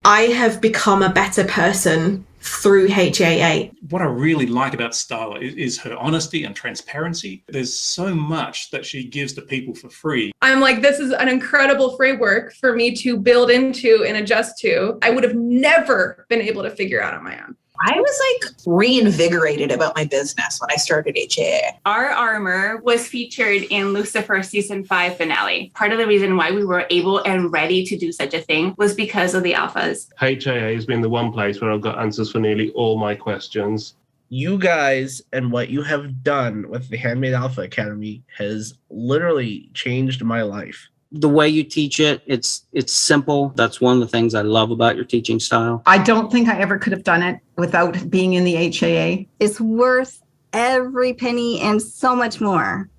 I have become a better person through HAA. What I really like about Starla is her honesty and transparency. There's so much that she gives to people for free. I'm like, this is an incredible framework for me to build into and adjust to. I would have never been able to figure out on my own. I was like reinvigorated about my business when I started HAA. Our armor was featured in Lucifer season 5 finale. Part of the reason why we were able and ready to do such a thing was because of the alphas. HAA has been the one place where I've got answers for nearly all my questions. You guys and what you have done with the Handmade Alpha Academy has literally changed my life. The way you teach it, it's simple. That's one of the things I love about your teaching style. I don't think I ever could have done it without being in the HAA. It's worth every penny and so much more.